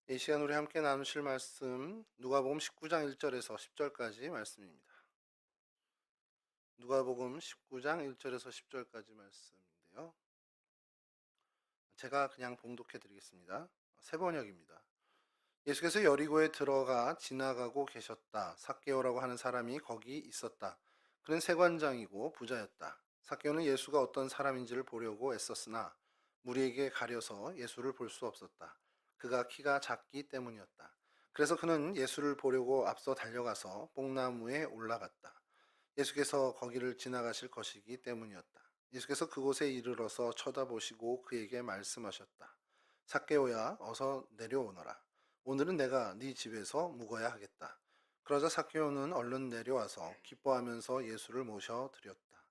이 시간 우리 함께 나누실 말씀 누가복음 19장 1절에서 10절까지 말씀입니다. 누가복음 19장 1절에서 10절까지 말씀인데요. 제가 그냥 봉독해 드리겠습니다. 새 번역입니다. 예수께서 여리고에 들어가 지나가고 계셨다. 삭개오라고 하는 사람이 거기 있었다. 그는 세관장이고 부자였다. 삭개오는 예수가 어떤 사람인지를 보려고 애썼으나 무리에게 가려서 예수를 볼 수 없었다. 그가 키가 작기 때문이었다. 그래서 그는 예수를 보려고 앞서 달려가서 뽕나무에 올라갔다. 예수께서 거기를 지나가실 것이기 때문이었다. 예수께서 그곳에 이르러서 쳐다보시고 그에게 말씀하셨다. 삭개오야, 어서 내려오너라. 오늘은 내가 네 집에서 묵어야 하겠다. 그러자 삭개오는 얼른 내려와서 기뻐하면서 예수를 모셔 드렸다.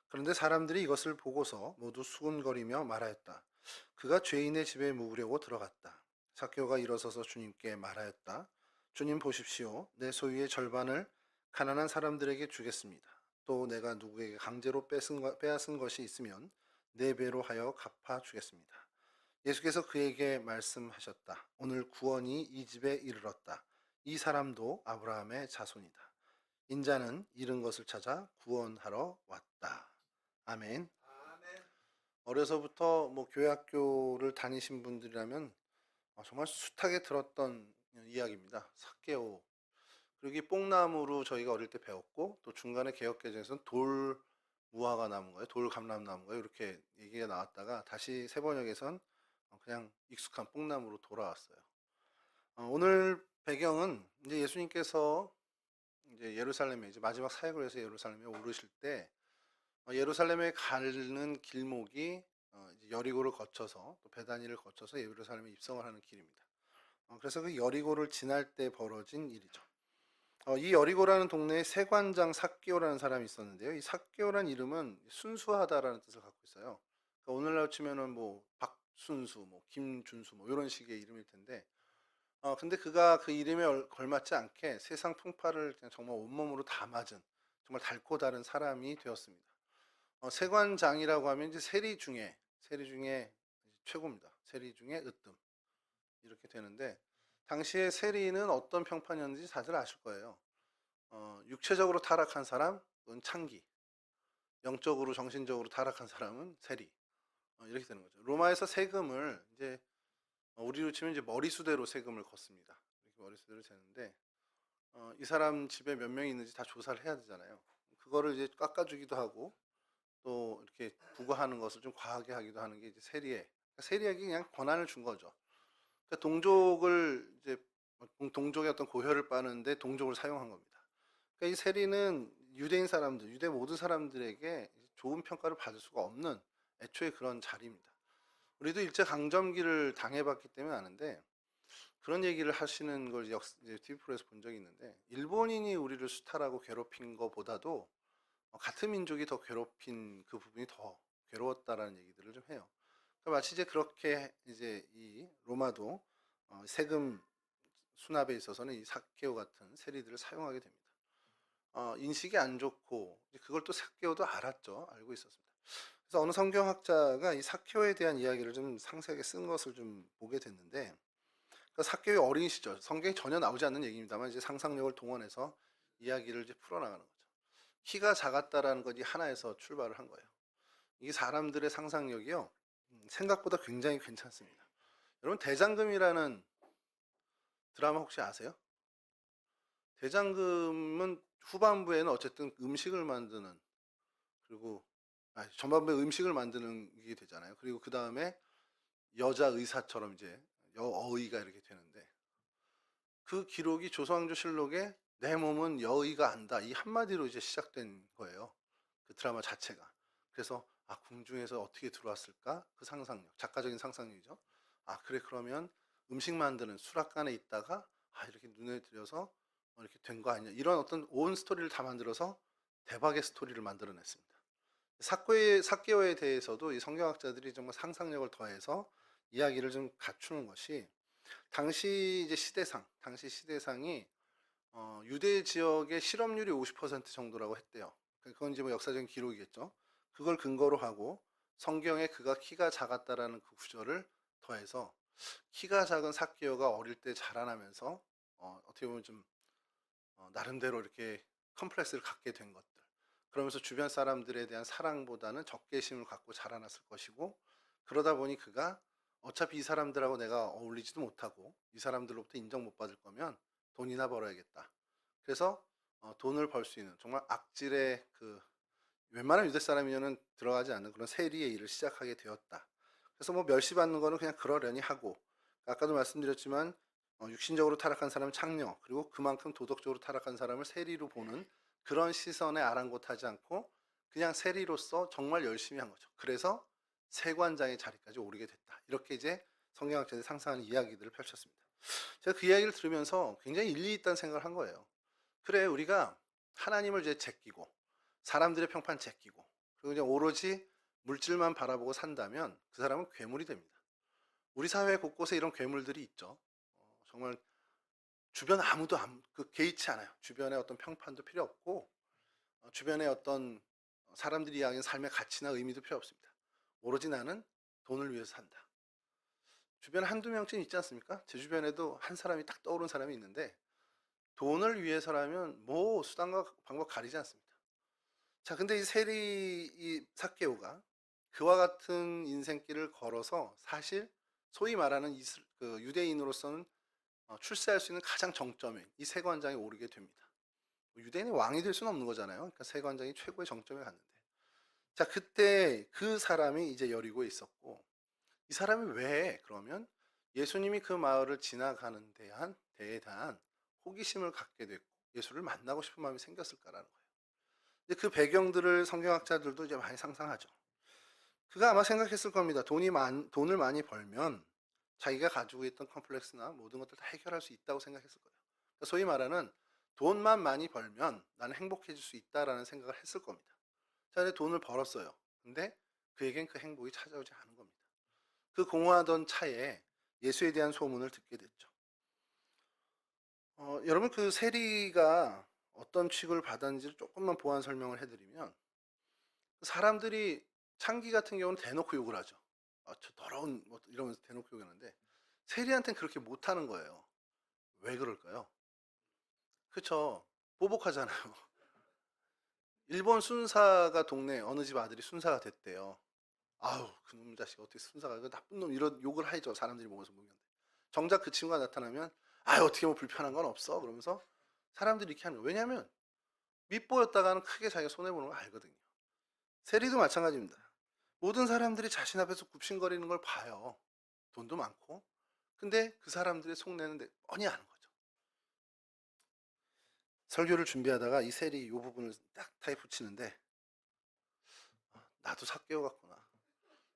그런데 사람들이 이것을 보고서 모두 수군거리며 말하였다. 그가 죄인의 집에 묵으려고 들어갔다. 삭개오가 일어서서 주님께 말하였다. 주님 보십시오. 내 소유의 절반을 가난한 사람들에게 주겠습니다. 또 내가 누구에게 강제로 빼앗은 것이 있으면 네 배로 하여 갚아주겠습니다. 예수께서 그에게 말씀하셨다. 오늘 구원이 이 집에 이르렀다. 이 사람도 아브라함의 자손이다. 인자는 잃은 것을 찾아 구원하러 왔다. 아멘. 어려서부터 교회 학교를 다니신 분들이라면 정말 숱하게 들었던 이야기입니다. 삭개오. 그리고 이 뽕나무로 저희가 어릴 때 배웠고, 또 중간에 개역개정에서는 돌 무화과 나무인가요? 돌 감람나무인가요? 이렇게 얘기가 나왔다가 다시 새 번역에선 그냥 익숙한 뽕나무로 돌아왔어요. 오늘 배경은 이제 예수님께서 이제 예루살렘에 이제 마지막 사역을 해서 예루살렘에 오르실 때 예루살렘에 가는 길목이 이제 여리고를 거쳐서 또 베다니를 거쳐서 예루살렘에 입성을 하는 길입니다. 그래서 그 여리고를 지날 때 벌어진 일이죠. 이 여리고라는 동네에 세관장 삭개오라는 사람이 있었는데요. 이 삭개오라는 이름은 순수하다라는 뜻을 갖고 있어요. 그러니까 오늘날 치면은 뭐 박순수, 뭐 김준수, 뭐 이런 식의 이름일 텐데, 근데 그가 그 이름에 걸맞지 않게 세상 풍파를 그냥 정말 온몸으로 다 맞은 정말 달고 다른 사람이 되었습니다. 세관장이라고 하면 이제 세리 중에 최고입니다. 세리 중에 으뜸 이렇게 되는데, 당시에 세리는 어떤 평판이었는지 다들 아실 거예요. 육체적으로 타락한 사람은 창기, 영적으로 정신적으로 타락한 사람은 세리. 이렇게 되는 거죠. 로마에서 세금을 이제 우리로 치면 이제 머리수대로 세금을 걷습니다. 이렇게 머리수대로 재는데 이 사람 집에 몇 명이 있는지 다 조사를 해야 되잖아요. 그거를 이제 깎아주기도 하고 또 이렇게 부과하는 것을 좀 과하게 하기도 하는 게 이제 세리에, 그러니까 세리에게 그냥 권한을 준 거죠. 그러니까 동족을 이제 동족의 어떤 고혈을 빠는데 동족을 사용한 겁니다. 그러니까 이 세리는 유대인 사람들, 유대 모든 사람들에게 좋은 평가를 받을 수가 없는 애초에 그런 자리입니다. 우리도 일제 강점기를 당해봤기 때문에 아는데, 그런 얘기를 하시는 걸 이제 TV 프로에서 본 적이 있는데, 일본인이 우리를 수탈하고 괴롭힌 것보다도 같은 민족이 더 괴롭힌 그 부분이 더 괴로웠다라는 얘기들을 좀 해요. 그러니까 마치 이제 그렇게 이제 이 로마도 세금 수납에 있어서는 이 삭개오 같은 세리들을 사용하게 됩니다. 인식이 안 좋고 그걸 또 삭개오도 알았죠. 알고 있었습니다. 그래서 어느 성경학자가 이 삭개오에 대한 이야기를 좀 상세하게 쓴 것을 좀 보게 됐는데, 그러니까 삭개오의 어린 시절, 성경에 전혀 나오지 않는 얘기입니다만 이제 상상력을 동원해서 이야기를 이제 풀어나가는 거죠. 키가 작았다라는 것이 하나에서 출발을 한 거예요. 이게 사람들의 상상력이요, 생각보다 굉장히 괜찮습니다. 여러분, 대장금이라는 드라마 혹시 아세요? 대장금은 후반부에는 어쨌든 음식을 만드는, 그리고 전반부에 음식을 만드는 게 되잖아요. 그리고 그 다음에 여자 의사처럼 이제 여어의가 이렇게 되는데, 그 기록이 조선왕조실록에 내 몸은 여의가 안다 이 한마디로 이제 시작된 거예요. 그 드라마 자체가. 그래서 궁중에서 어떻게 들어왔을까? 그 상상력, 작가적인 상상력이죠. 그래, 그러면 음식 만드는 수락관에 있다가 이렇게 눈에 들여서 이렇게 된 거 아니냐, 이런 어떤 온 스토리를 다 만들어서 대박의 스토리를 만들어냈습니다. 삭개오에 대해서도 이 성경학자들이 정말 상상력을 더해서 이야기를 좀 갖추는 것이, 당시 시대상이 유대 지역의 실업률이 50% 정도라고 했대요. 그건 이제 뭐 역사적인 기록이겠죠. 그걸 근거로 하고 성경에 그가 키가 작았다라는 그 구절을 더해서 키가 작은 삭개오가 어릴 때 자라나면서 어떻게 보면 좀 나름대로 이렇게 컴플렉스를 갖게 된 것들. 그러면서 주변 사람들에 대한 사랑보다는 적개심을 갖고 자라났을 것이고, 그러다 보니 그가 어차피 이 사람들하고 내가 어울리지도 못하고 이 사람들로부터 인정 못 받을 거면 돈이나 벌어야겠다. 그래서 돈을 벌 수 있는 정말 악질의 웬만한 유대 사람이면은 들어가지 않는 그런 세리의 일을 시작하게 되었다. 그래서 뭐 멸시받는 거는 그냥 그러려니 하고, 아까도 말씀드렸지만 육신적으로 타락한 사람은 창녀, 그리고 그만큼 도덕적으로 타락한 사람을 세리로 보는 그런 시선에 아랑곳하지 않고 그냥 세리로서 정말 열심히 한 거죠. 그래서 세관장의 자리까지 오르게 됐다. 이렇게 이제 성경학자들이 상상하는 이야기들을 펼쳤습니다. 제가 그 이야기를 들으면서 굉장히 일리 있다는 생각을 한 거예요. 그래, 우리가 하나님을 이제 제끼고 사람들의 평판 제끼고 그리고 그냥 오로지 물질만 바라보고 산다면 그 사람은 괴물이 됩니다. 우리 사회 곳곳에 이런 괴물들이 있죠. 정말 주변 아무도 개의치 않아요. 주변에 어떤 평판도 필요 없고 주변에 어떤 사람들이 이야기하는 삶의 가치나 의미도 필요 없습니다. 오로지 나는 돈을 위해서 산다. 주변에 한두 명쯤 있지 않습니까? 제 주변에도 한 사람이 딱 떠오른 사람이 있는데, 돈을 위해서라면 뭐 수단과 방법 가리지 않습니다. 자, 근데 이 삭개오가 그와 같은 인생길을 걸어서 사실 소위 말하는 유대인으로서는 출세할 수 있는 가장 정점인 이 세관장에 오르게 됩니다. 유대인이 왕이 될 수는 없는 거잖아요. 그러니까 세관장이 최고의 정점에 갔는데, 자, 그때 그 사람이 이제 여리고에 있었고, 이 사람이 왜 그러면 예수님이 그 마을을 지나가는 데에 대한 호기심을 갖게 됐고 예수를 만나고 싶은 마음이 생겼을까라는 거예요. 근데 그 배경들을 성경학자들도 이제 많이 상상하죠. 그가 아마 생각했을 겁니다. 돈을 많이 벌면 자기가 가지고 있던 컴플렉스나 모든 것들 다 해결할 수 있다고 생각했을 거예요. 그러니까 소위 말하는 돈만 많이 벌면 나는 행복해질 수 있다라는 생각을 했을 겁니다. 자, 근데 돈을 벌었어요. 근데 그에겐 그 행복이 찾아오지 않은 겁니다. 그 공허하던 차에 예수에 대한 소문을 듣게 됐죠. 여러분, 그 세리가 어떤 취급을 받았는지를 조금만 보완 설명을 해드리면, 사람들이 창기 같은 경우는 대놓고 욕을 하죠. 저 더러운 뭐 이러면서 대놓고 욕을 하는데 세리한테는 그렇게 못하는 거예요. 왜 그럴까요? 그쵸? 보복하잖아요. 일본 순사가 동네 어느 집 아들이 순사가 됐대요. 아우, 그놈 자식 어떻게 순사가, 그 나쁜 놈, 이런 욕을 하죠. 사람들이 보면서 보면. 정작 그 친구가 나타나면 어떻게 뭐 불편한 건 없어 그러면서 사람들이 이렇게 하는 거예요. 왜냐하면 밑보였다가는 크게 자기가 손해보는 걸 알거든요. 세리도 마찬가지입니다. 모든 사람들이 자신 앞에서 굽신거리는 걸 봐요. 돈도 많고. 근데 그 사람들의 속내는 뻔히 아는 거죠. 설교를 준비하다가 이 세리 이 부분을 딱 타입 붙이는데, 나도 삭개오 같구나.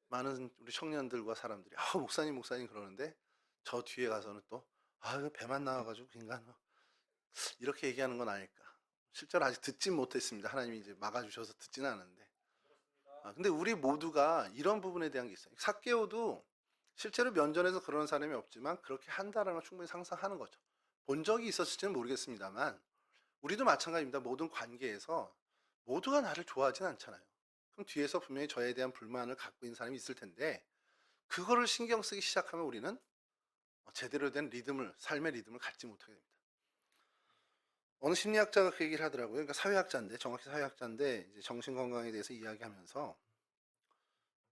많은 우리 청년들과 사람들이 목사님 목사님 그러는데 저 뒤에 가서는 또 배만 나와가지고 그 인간 이렇게 얘기하는 건 아닐까. 실제로 아직 듣진 못했습니다. 하나님이 이제 막아주셔서 듣지는 않았는데. 근데 우리 모두가 이런 부분에 대한 게 있어요. 삭개오도 실제로 면전에서 그런 사람이 없지만 그렇게 한다는 걸 충분히 상상하는 거죠. 본 적이 있었을지는 모르겠습니다만 우리도 마찬가지입니다. 모든 관계에서 모두가 나를 좋아하진 않잖아요. 그럼 뒤에서 분명히 저에 대한 불만을 갖고 있는 사람이 있을 텐데 그거를 신경 쓰기 시작하면 우리는 제대로 된 삶의 리듬을 갖지 못하게 됩니다. 어느 심리학자가 그 얘기를 하더라고요. 그러니까 사회학자인데, 정확히 사회학자인데 이제 정신건강에 대해서 이야기하면서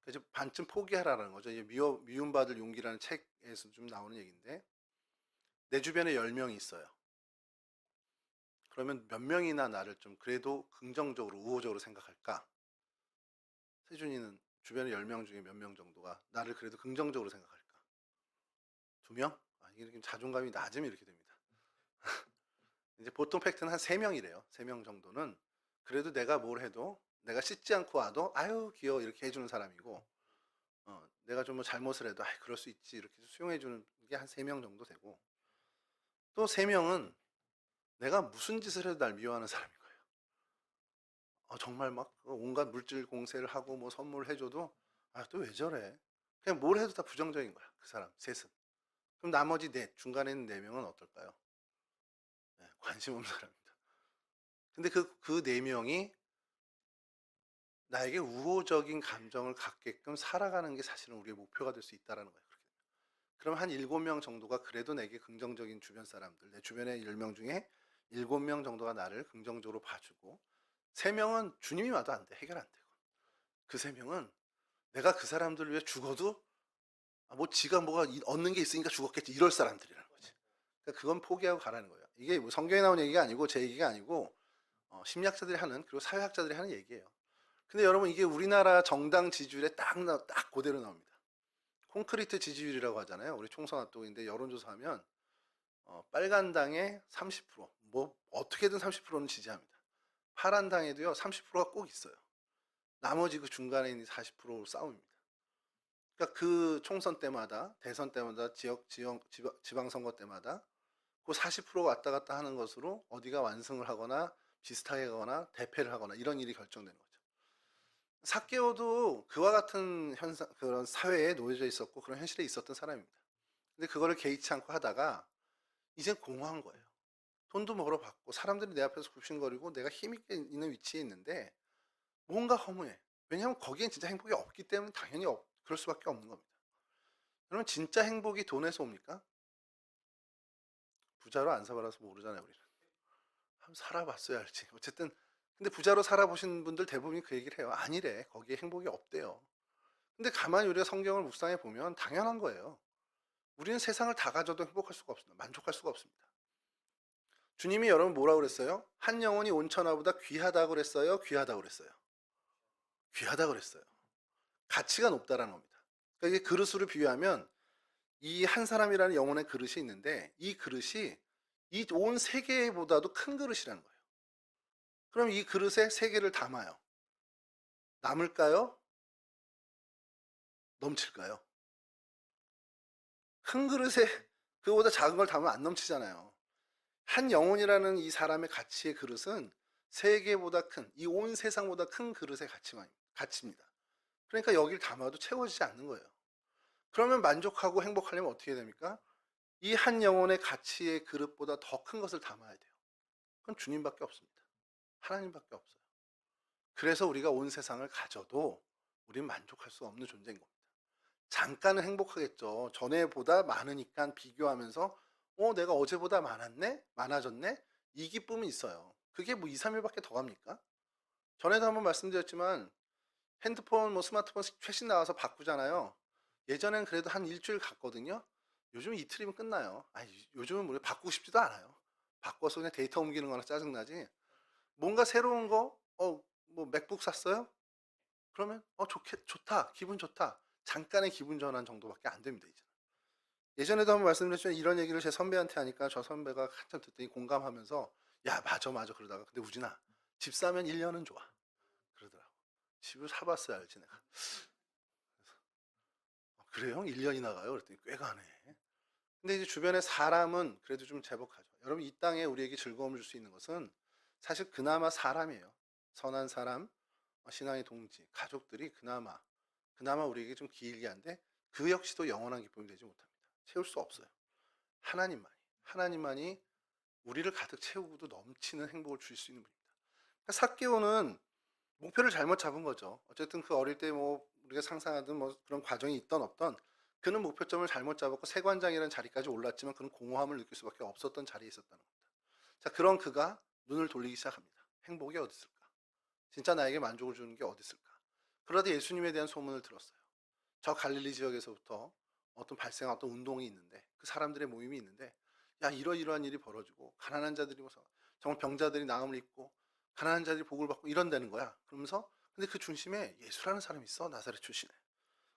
이제 반쯤 포기하라는 거죠. 이제 미움받을 용기라는 책에서 좀 나오는 얘기인데, 내 주변에 10명이 있어요. 그러면 몇 명이나 나를 좀 그래도 긍정적으로 우호적으로 생각할까? 세준이는 주변에 10명 중에 몇 명 정도가 나를 그래도 긍정적으로 생각할까? 2명? 이게 자존감이 낮으면 이렇게 됩니다. 이제 보통 팩트는 한 3명이래요. 3명 정도는 그래도 내가 뭘 해도 내가 씻지 않고 와도 아유 귀여워 이렇게 해주는 사람이고, 내가 좀 뭐 잘못을 해도 그럴 수 있지 이렇게 수용해주는 게 한 3명 정도 되고, 또 3명은 내가 무슨 짓을 해도 날 미워하는 사람인 거예요. 정말 막 온갖 물질 공세를 하고 뭐 선물해줘도 또 왜 저래? 그냥 뭘 해도 다 부정적인 거야. 그 사람 셋은. 그럼 나머지 중간에 있는 4명은 어떨까요? 관심 없는 사람입니다. 근데 그 4명이 나에게 우호적인 감정을 갖게끔 살아가는 게 사실은 우리의 목표가 될 수 있다는 거예요. 그럼 한 7명 정도가 그래도 내게 긍정적인 주변 사람들, 내 주변의 10명 중에 7명 정도가 나를 긍정적으로 봐주고 3명은 주님이 와도 안 돼. 해결 안 되고. 그 3명은 내가 그 사람들을 위해 죽어도 뭐 지가 뭐가 얻는 게 있으니까 죽었겠지 이럴 사람들이라는 거지. 그러니까 그건 포기하고 가라는 거예요. 이게 뭐 성경에 나온 얘기가 아니고 제 얘기가 아니고 심리학자들이 하는 그리고 사회학자들이 하는 얘기예요. 근데 여러분 이게 우리나라 정당 지지율에 딱 그대로 나옵니다. 콘크리트 지지율이라고 하잖아요. 우리 총선 앞두고인데 여론조사하면 빨간 당에 30%, 뭐 어떻게든 30%는 지지합니다. 파란 당에도요 30%가 꼭 있어요. 나머지 그 중간에 있는 40% 싸움입니다. 그러니까 그 총선 때마다 대선 때마다 지방선거 때마다 그 40%가 왔다 갔다 하는 것으로 어디가 완승을 하거나 비슷하게 가거나 대패를 하거나 이런 일이 결정되는 거죠. 삭개오도 그와 같은 현상, 그런 사회에 놓여져 있었고 그런 현실에 있었던 사람입니다. 근데 그거를 개의치 않고 하다가 이제 공허한 거예요. 돈도 벌어받고 사람들이 내 앞에서 굽신거리고 내가 힘있게 있는 위치에 있는데 뭔가 허무해. 왜냐하면 거기엔 진짜 행복이 없기 때문에 당연히 그럴 수밖에 없는 겁니다. 그러면 진짜 행복이 돈에서 옵니까? 부자로 안 살아봐서 모르잖아요, 우리는. 한번 살아봤어야 알지. 어쨌든 근데 부자로 살아보신 분들 대부분이 그 얘기를 해요. 아니래. 거기에 행복이 없대요. 근데 가만히 우리가 성경을 묵상해 보면 당연한 거예요. 우리는 세상을 다 가져도 행복할 수가 없습니다. 만족할 수가 없습니다. 주님이 여러분 뭐라고 그랬어요? 한 영혼이 온천하보다 귀하다고 그랬어요? 귀하다고 그랬어요? 귀하다고 그랬어요. 가치가 높다라는 겁니다. 그러니까 이게 그릇으로 비유하면 이 한 사람이라는 영혼의 그릇이 있는데 이 그릇이 이 온 세계보다도 큰 그릇이라는 거예요. 그럼 이 그릇에 세계를 담아요. 남을까요? 넘칠까요? 큰 그릇에 그거보다 작은 걸 담으면 안 넘치잖아요. 한 영혼이라는 이 사람의 가치의 그릇은 세계보다 큰, 이 온 세상보다 큰 그릇의 가치입니다. 그러니까 여기를 담아도 채워지지 않는 거예요. 그러면 만족하고 행복하려면 어떻게 됩니까? 이 한 영혼의 가치의 그릇보다 더 큰 것을 담아야 돼요. 그건 주님밖에 없습니다. 하나님밖에 없어요. 그래서 우리가 온 세상을 가져도 우리는 만족할 수 없는 존재인 겁니다. 잠깐은 행복하겠죠. 전에보다 많으니까 비교하면서 내가 어제보다 많았네? 많아졌네? 이 기쁨은 있어요. 그게 뭐 2, 3일밖에 더 갑니까? 전에도 한번 말씀드렸지만 핸드폰, 뭐 스마트폰 최신 나와서 바꾸잖아요. 예전엔 그래도 한 일주일 갔거든요. 요즘 이틀이면 끝나요. 요즘은 뭐 바꾸고 싶지도 않아요. 바꿔서 그냥 데이터 옮기는 거나 짜증나지. 뭔가 새로운 거, 뭐 맥북 샀어요? 그러면 좋다, 기분 좋다. 잠깐의 기분 전환 정도밖에 안 됩니다, 이제. 예전에도 한번 말씀드렸지만 이런 얘기를 제 선배한테 하니까 저 선배가 한참 듣더니 공감하면서 야, 맞아, 맞아 그러다가 근데 우진아, 집 사면 1년은 좋아. 그러더라고. 집을 사봤어야 알지 내가. 그래요? 1년이나 가요? 그랬더니 꽤 가네. 근데 이제 주변에 사람은 그래도 좀 제법 가죠. 여러분 이 땅에 우리에게 즐거움을 줄 수 있는 것은 사실 그나마 사람이에요. 선한 사람, 신앙의 동지, 가족들이 그나마 우리에게 좀 길게 한데 그 역시도 영원한 기쁨이 되지 못합니다. 채울 수 없어요. 하나님만이 우리를 가득 채우고도 넘치는 행복을 줄 수 있는 분입니다. 그러니까 삭개오는 목표를 잘못 잡은 거죠. 어쨌든 그 어릴 때 뭐 우리가 상상하던 뭐 그런 과정이 있던 없던 그는 목표점을 잘못 잡았고 세관장이라는 자리까지 올랐지만 그는 공허함을 느낄 수밖에 없었던 자리에 있었다는 겁니다. 자, 그런 그가 눈을 돌리기 시작합니다. 행복이 어디 있을까? 진짜 나에게 만족을 주는 게 어디 있을까? 그러다 예수님에 대한 소문을 들었어요. 저 갈릴리 지역에서부터 어떤 운동이 있는데 그 사람들의 모임이 있는데 야, 이러이러한 일이 벌어지고 가난한 자들이 정말 병자들이 나음을 입고 가난한 자들이 복을 받고 이런다는 거야. 그러면서 근데 그 중심에 예수라는 사람이 있어. 나사렛 출신에.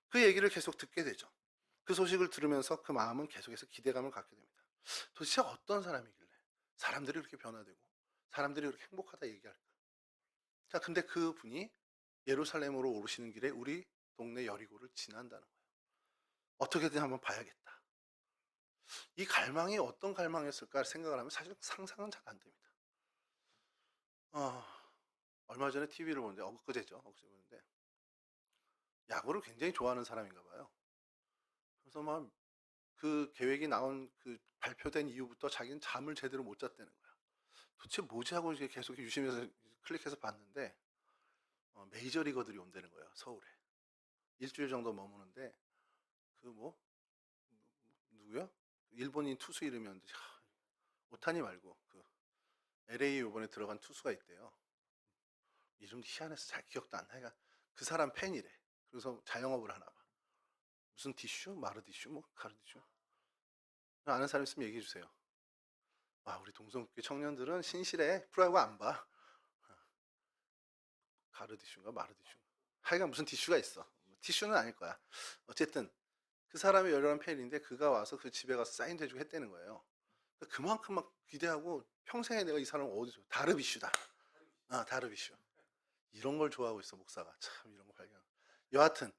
그 얘기를 계속 듣게 되죠. 그 소식을 들으면서 그 마음은 계속해서 기대감을 갖게 됩니다. 도대체 어떤 사람이길래 사람들이 그렇게 변화되고 사람들이 그렇게 행복하다 얘기할까? 자, 근데 그 분이 예루살렘으로 오르시는 길에 우리 동네 여리고를 지난다는 거예요. 어떻게든 한번 봐야겠다. 이 갈망이 어떤 갈망이었을까 생각을 하면 사실 상상은 잘 안 됩니다. 얼마 전에 TV를 보는데 엊그제죠. 엊그제 보는데 야구를 굉장히 좋아하는 사람인가 봐요. 그래서 막 그 계획이 나온 그 발표된 이후부터 자기는 잠을 제대로 못 잤다는 거야. 도대체 뭐지 하고 이제 계속 유심해서 클릭해서 봤는데 메이저리거들이 온다는 거예요. 서울에. 일주일 정도 머무는데 그 뭐 일본인 투수 이름이었는데 오타니 말고 그 LA 요번에 들어간 투수가 있대요. 이름도 희한해서 잘 기억도 안 나. 그 사람 팬이래. 그래서 자영업을 하나 봐. 무슨 디슈? 마르디슈? 뭐 가르디슈? 아는 사람 있으면 얘기해 주세요. 와, 우리 동성국계 청년들은 신실해. 프로야구 안 봐. 가르디슈인가 마르디슈. 하여간 무슨 디슈가 있어. 티슈는 아닐 거야. 어쨌든 그 사람이 열혈한 팬인데 그가 와서 그 집에 가서 사인도 해주고 했다는 거예요. 그만큼 막 기대하고 평생에 내가 이 사람을 어디서 다르비슈다. 아, 다르비슈. 이런 걸 좋아하고 있어 목사가. 참 이런 거 발견. 여하튼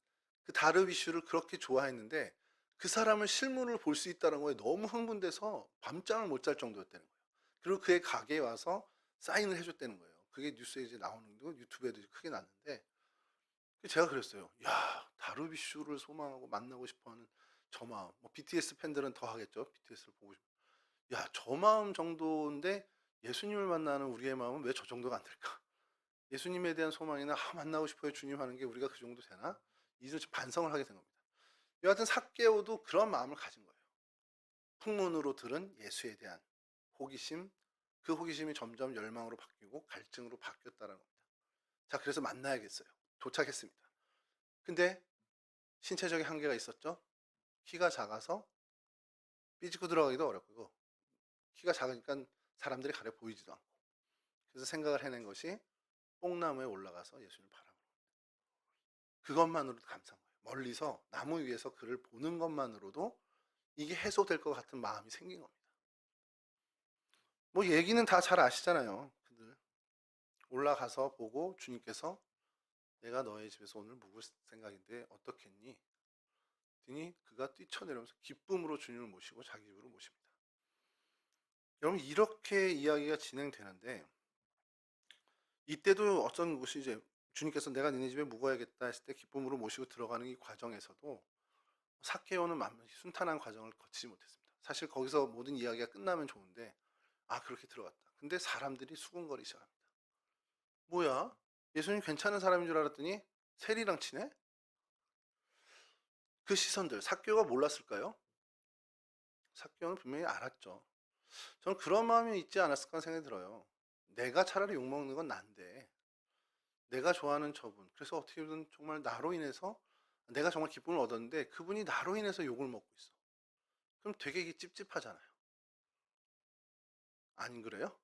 그 다르비슈를 그렇게 좋아했는데 그 사람을 실물을 볼 수 있다는 거에 너무 흥분돼서 밤잠을 못 잘 정도였다는 거예요. 그리고 그의 가게에 와서 사인을 해줬다는 거예요. 그게 뉴스에 이제 나오는 거 유튜브에도 크게 났는데 제가 그랬어요. 야, 다르비슈를 소망하고 만나고 싶어하는 저 마음. 뭐 BTS 팬들은 더 하겠죠. BTS를 보고 싶어. 야, 저 마음 정도인데 예수님을 만나는 우리의 마음은 왜 저 정도가 안 될까? 예수님에 대한 소망이나 만나고 싶어요 주님 하는 게 우리가 그 정도 되나? 이제 반성을 하게 된 겁니다. 여하튼 삭개오도 그런 마음을 가진 거예요. 풍문으로 들은 예수에 대한 호기심, 그 호기심이 점점 열망으로 바뀌고 갈증으로 바뀌었다는 겁니다. 자, 그래서 만나야겠어요. 도착했습니다. 근데 신체적인 한계가 있었죠. 키가 작아서 삐지고 들어가기도 어렵고 키가 작으니까 사람들이 가려 보이지도 않고 그래서 생각을 해낸 것이 뽕나무에 올라가서 예수님을 바라보는 거예요. 그것만으로도 감사한 거예요. 멀리서 나무 위에서 그를 보는 것만으로도 이게 해소될 것 같은 마음이 생긴 겁니다. 뭐 얘기는 다 잘 아시잖아요. 그들 올라가서 보고 주님께서 내가 너의 집에서 오늘 묵을 생각인데 어떻겠니? 더니 그가 뛰쳐내려면서 기쁨으로 주님을 모시고 자기 집으로 모십니다. 여러분 이렇게 이야기가 진행되는데 이때도 어떤 것이 이제 주님께서 내가 니네 집에 묵어야겠다 했을 때 기쁨으로 모시고 들어가는 이 과정에서도 삭개오는 순탄한 과정을 거치지 못했습니다. 사실 거기서 모든 이야기가 끝나면 좋은데 그렇게 들어갔다. 근데 사람들이 수군거리기 시작합니다. 뭐야? 예수님 괜찮은 사람인 줄 알았더니 세리랑 치네? 그 시선들 삭개오가 몰랐을까요? 삭개오는 분명히 알았죠. 저는 그런 마음이 있지 않았을까 생각이 들어요. 내가 차라리 욕먹는 건 난데 내가 좋아하는 저분 그래서 어떻게든 정말 나로 인해서 내가 정말 기쁨을 얻었는데 그분이 나로 인해서 욕을 먹고 있어. 그럼 되게 찝찝하잖아요. 안 그래요?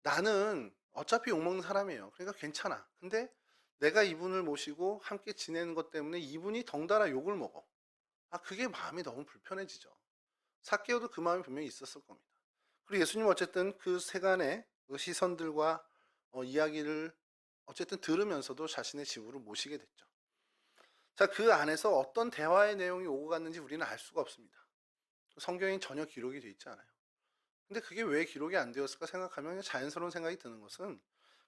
나는 어차피 욕먹는 사람이에요. 그러니까 괜찮아. 근데 내가 이분을 모시고 함께 지내는 것 때문에 이분이 덩달아 욕을 먹어. 그게 마음이 너무 불편해지죠. 삭개오도 그 마음이 분명히 있었을 겁니다. 그리고 예수님 어쨌든 그 세간의 그 시선들과 이야기를 어쨌든 들으면서도 자신의 집으로 모시게 됐죠. 자, 그 안에서 어떤 대화의 내용이 오고 갔는지 우리는 알 수가 없습니다. 성경에 전혀 기록이 되어 있지 않아요. 근데 그게 왜 기록이 안 되었을까 생각하면 자연스러운 생각이 드는 것은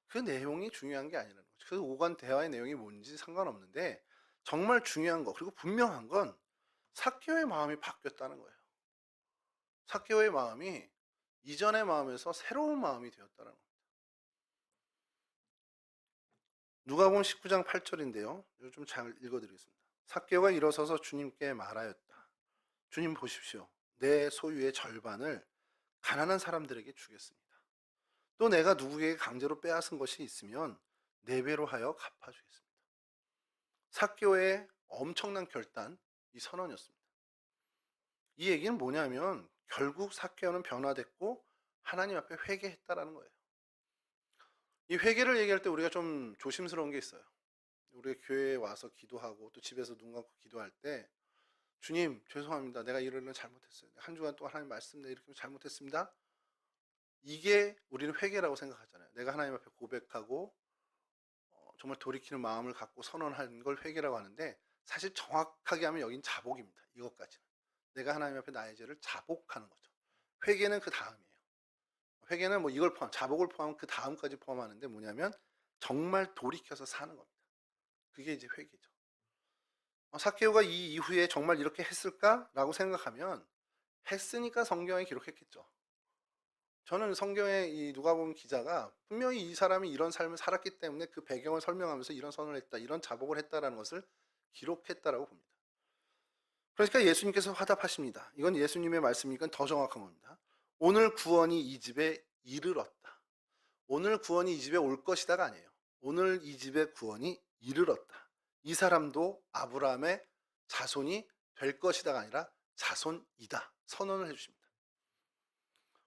그 내용이 중요한 게 아니라는 거죠. 그 오간 대화의 내용이 뭔지 상관없는데 정말 중요한 거 그리고 분명한 건 삭개오의 마음이 바뀌었다는 거예요. 삭개오의 마음이 이전의 마음에서 새로운 마음이 되었다는 겁니다. 누가복음 19장 8절인데요. 좀 잘 읽어드리겠습니다. 삭개오가 일어서서 주님께 말하였다. 주님 보십시오. 내 소유의 절반을 가난한 사람들에게 주겠습니다. 또 내가 누구에게 강제로 빼앗은 것이 있으면 4배로 하여 갚아주겠습니다. 삭개오의 엄청난 결단, 이 선언이었습니다. 이 얘기는 뭐냐면 결국 삭개오는 변화됐고 하나님 앞에 회개했다라는 거예요. 이 회개를 얘기할 때 우리가 좀 조심스러운 게 있어요. 우리 교회에 와서 기도하고 또 집에서 눈 감고 기도할 때 주님 죄송합니다. 내가 이런 잘못했어요. 한 주간 동안 하나님 말씀 내가 이렇게 잘못했습니다. 이게 우리는 회개라고 생각하잖아요. 내가 하나님 앞에 고백하고 정말 돌이키는 마음을 갖고 선언하는 걸 회개라고 하는데 사실 정확하게 하면 여긴 자복입니다. 이것까지는. 내가 하나님 앞에 나의 죄를 자복하는 거죠. 회개는 그 다음이에요. 회개는 뭐 이걸 자복을 포함하면 그 다음까지 포함하는데 뭐냐면 정말 돌이켜서 사는 겁니다. 그게 이제 회개죠. 삭개오가 이 이후에 정말 이렇게 했을까라고 생각하면 했으니까 성경에 기록했겠죠. 저는 성경의 이 누가복음 기자가 분명히 이 사람이 이런 삶을 살았기 때문에 그 배경을 설명하면서 이런 선언을 했다, 이런 자복을 했다라는 것을 기록했다라고 봅니다. 그러니까 예수님께서 화답하십니다. 이건 예수님의 말씀이니까 더 정확한 겁니다. 오늘 구원이 이 집에 이르렀다. 오늘 구원이 이 집에 올 것이다가 아니에요. 오늘 이 집에 구원이 이르렀다. 이 사람도 아브라함의 자손이 될 것이다가 아니라 자손이다. 선언을 해주십니다.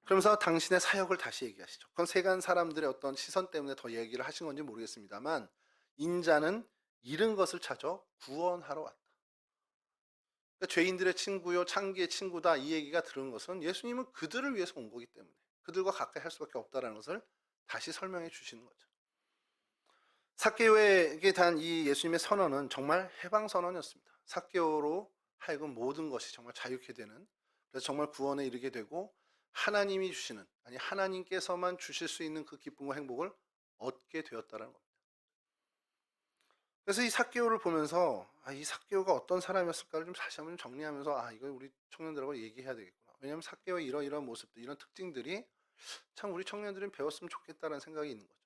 그러면서 당신의 사역을 다시 얘기하시죠. 그건 세간 사람들의 어떤 시선 때문에 더 얘기를 하신 건지 모르겠습니다만, 인자는 잃은 것을 찾아 구원하러 왔다. 그러니까 죄인들의 친구요 창기의 친구다, 이 얘기가 들은 것은 예수님은 그들을 위해서 온 거기 때문에 그들과 가까이 할 수밖에 없다는 것을 다시 설명해 주시는 거죠. 삭개오에게 단 이 예수님의 선언은 정말 해방 선언이었습니다. 삭개오로 하여금 모든 것이 정말 자유케 되는, 그래서 정말 구원에 이르게 되고 하나님이 주시는, 아니 하나님께서만 주실 수 있는 그 기쁨과 행복을 얻게 되었다는 겁니다. 그래서 이 삭개오를 보면서 이 삭개오가 어떤 사람이었을까를 좀 다시 한번 정리하면서 이거 우리 청년들하고 얘기해야 되겠구나. 왜냐하면 삭개오의 이런 모습들, 이런 특징들이 참 우리 청년들은 배웠으면 좋겠다는 생각이 있는 거죠.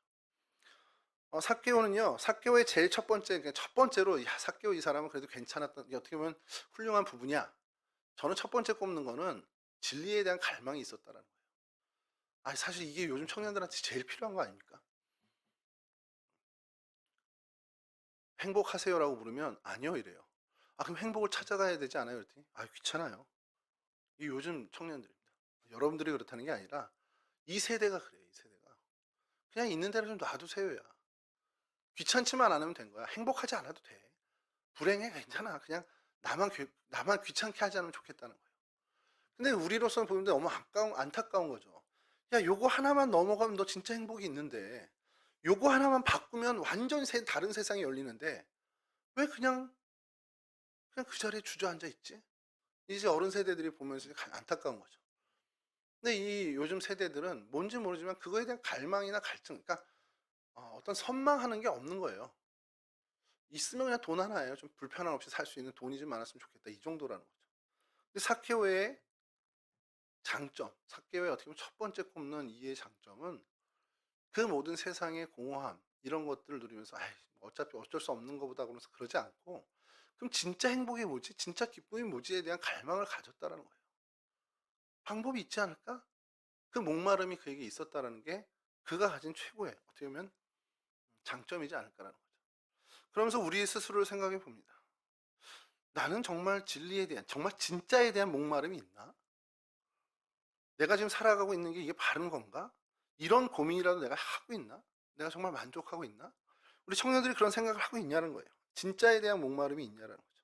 삭개오는요, 삭개오의 제일 첫 번째로 삭개오 이 사람은 그래도 괜찮았던, 어떻게 보면 훌륭한 부분이야. 저는 첫 번째 꼽는 거는 진리에 대한 갈망이 있었다는 거예요. 사실 이게 요즘 청년들한테 제일 필요한 거 아닙니까? 행복하세요라고 물으면 아니요 이래요. 그럼 행복을 찾아가야 되지 않아요? 그랬더니 귀찮아요. 이 요즘 청년들입니다. 여러분들이 그렇다는 게 아니라 이 세대가 그래요. 이 세대가 그냥 있는 대로 좀 놔두세요야. 귀찮지만 않으면 된 거야. 행복하지 않아도 돼. 불행해, 괜찮아. 그냥 나만 귀찮게 하지 않으면 좋겠다는 거예요. 근데 우리로서는 보는데 너무 안타까운 거죠. 야, 요거 하나만 넘어가면 너 진짜 행복이 있는데, 요거 하나만 바꾸면 완전히 다른 세상이 열리는데 왜 그냥 그 자리에 주저앉아 있지? 이제 어른 세대들이 보면서 안타까운 거죠. 근데 이 요즘 세대들은 뭔지 모르지만 그거에 대한 갈망이나 갈증, 그러니까 어떤 선망하는 게 없는 거예요. 있으면 그냥 돈 하나예요. 좀 불편함 없이 살 수 있는 돈이 좀 많았으면 좋겠다, 이 정도라는 거죠. 근데 삭개오의 장점, 삭개오의 어떻게 보면 첫 번째 꼽는 이의 장점은 그 모든 세상의 공허함, 이런 것들을 누리면서 어차피 어쩔 수 없는 것보다 그러면서 그러지 않고, 그럼 진짜 행복이 뭐지? 진짜 기쁨이 뭐지에 대한 갈망을 가졌다라는 거예요. 방법이 있지 않을까? 그 목마름이 그에게 있었다라는 게 그가 가진 최고의, 어떻게 보면 장점이지 않을까라는 거죠. 그러면서 우리 스스로를 생각해 봅니다. 나는 정말 진리에 대한, 정말 진짜에 대한 목마름이 있나? 내가 지금 살아가고 있는 게 이게 바른 건가? 이런 고민이라도 내가 하고 있나? 내가 정말 만족하고 있나? 우리 청년들이 그런 생각을 하고 있냐는 거예요. 진짜에 대한 목마름이 있냐라는 거죠.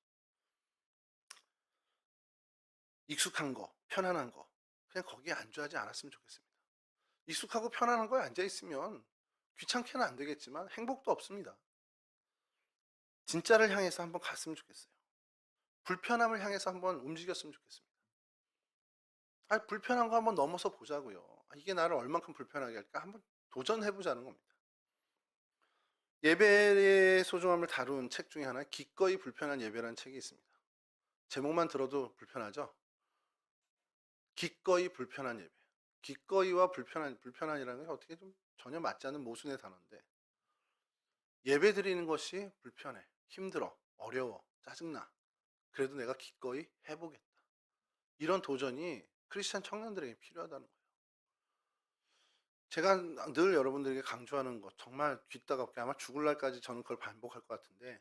익숙한 거, 편안한 거, 그냥 거기에 안주하지 않았으면 좋겠습니다. 익숙하고 편안한 거에 앉아 있으면 귀찮게는 안 되겠지만 행복도 없습니다. 진짜를 향해서 한번 갔으면 좋겠어요. 불편함을 향해서 한번 움직였으면 좋겠습니다. 불편한 거 한번 넘어서 보자고요. 이게 나를 얼만큼 불편하게 할까? 한번 도전해보자는 겁니다. 예배의 소중함을 다룬 책 중에 하나, 기꺼이 불편한 예배라는 책이 있습니다. 제목만 들어도 불편하죠? 기꺼이 불편한 예배. 기꺼이와 불편한이라는 게 어떻게 좀 전혀 맞지 않는 모순의 단어인데, 예배 드리는 것이 불편해, 힘들어, 어려워, 짜증나. 그래도 내가 기꺼이 해보겠다. 이런 도전이 크리스찬 청년들에게 필요하다는 거예요. 제가 늘 여러분들에게 강조하는 것, 정말 귀따갑게 아마 죽을 날까지 저는 그걸 반복할 것 같은데,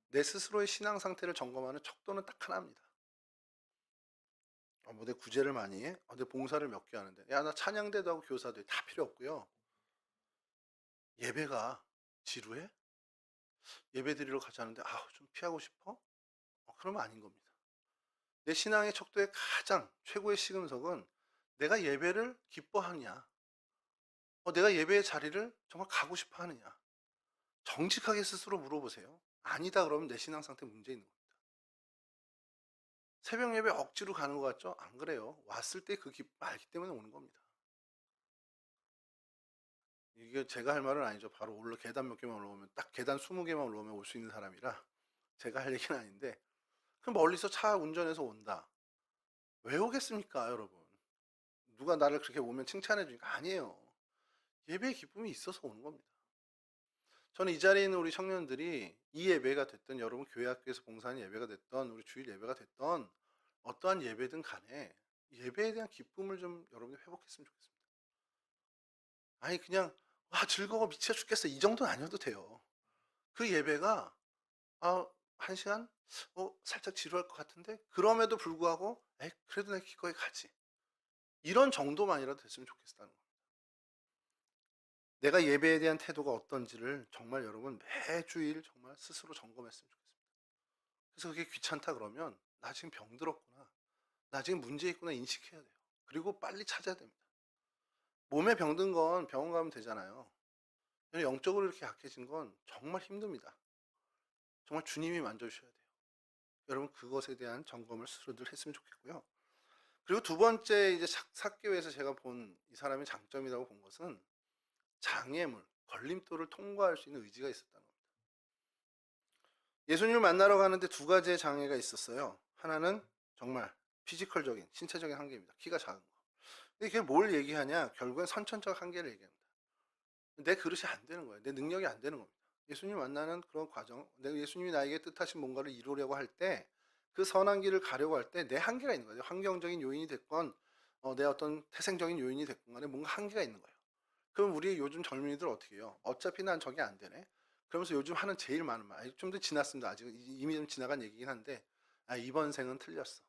내 스스로의 신앙 상태를 점검하는 척도는 딱 하나입니다. 내 구제를 많이 해? 내 봉사를 몇 개 하는데, 야, 나 찬양대도 하고 교사도 해. 다 필요 없고요. 예배가 지루해? 예배 드리러 가지 않는데 좀 피하고 싶어? 그러면 아닌 겁니다. 내 신앙의 척도의 가장 최고의 시금석은 내가 예배를 기뻐하느냐, 내가 예배의 자리를 정말 가고 싶어 하느냐. 정직하게 스스로 물어보세요. 아니다 그러면 내 신앙 상태 문제 있는 겁니다. 새벽 예배 억지로 가는 것 같죠? 안 그래요. 왔을 때 그 기쁨 알기 때문에 오는 겁니다. 이게 제가 할 말은 아니죠. 바로 계단 몇 개만 올라오면, 딱 계단 20개만 올라오면 올 수 있는 사람이라 제가 할 얘기는 아닌데, 그럼 멀리서 차 운전해서 온다. 왜 오겠습니까, 여러분? 누가 나를 그렇게 오면 칭찬해 주니까? 아니에요. 예배의 기쁨이 있어서 오는 겁니다. 저는 이 자리에 있는 우리 청년들이 이 예배가 됐든, 여러분 교회 학교에서 봉사하는 예배가 됐던, 우리 주일 예배가 됐던, 어떠한 예배든 간에 예배에 대한 기쁨을 좀 여러분이 회복했으면 좋겠습니다. 아니 그냥 '와 즐거워 미쳐 죽겠어.' 이 정도는 아니어도 돼요. 그 예배가 1 시간 살짝 지루할 것 같은데 그럼에도 불구하고 '에이 그래도 내가 기꺼이 가지.' 이런 정도만이라도 됐으면 좋겠다는 거예요. 내가 예배에 대한 태도가 어떤지를 정말 여러분 매주일 정말 스스로 점검했으면 좋겠습니다. 그래서 그게 귀찮다 그러면 '나 지금 병들었구나. 나 지금 문제 있구나.' 인식해야 돼요. 그리고 빨리 찾아야 됩니다. 몸에 병든 건 병원 가면 되잖아요. 영적으로 이렇게 약해진 건 정말 힘듭니다. 정말 주님이 만져 주셔야 돼요. 여러분 그것에 대한 점검을 스스로 늘 했으면 좋겠고요. 그리고 두 번째 이제 삭개오에서 제가 본 이 사람의 장점이라고 본 것은 장애물, 걸림돌을 통과할 수 있는 의지가 있었다는 겁니다. 예수님을 만나러 가는데 두 가지의 장애가 있었어요. 하나는 정말 피지컬적인 신체적인 한계입니다. 키가 작은 거. 근데 이게 뭘 얘기하냐? 결국엔 선천적 한계를 얘기합니다. 내 그릇이 안 되는 거예요. 내 능력이 안 되는 겁니다. 예수님 만나는 그런 과정, 내가 예수님이 나에게 뜻하신 뭔가를 이루려고 할 때, 그 선한 길을 가려고 할 때 내 한계가 있는 거예요. 환경적인 요인이 됐건, 내 어떤 태생적인 요인이 됐건 간에 뭔가 한계가 있는 거예요. 그럼 우리 요즘 젊은이들 어떻게 해요? 어차피 난 저게 안 되네. 그러면서 요즘 하는 제일 많은 말, 좀 더 지났습니다. 아직 이미 좀 지나간 얘기긴 한데, 이번 생은 틀렸어.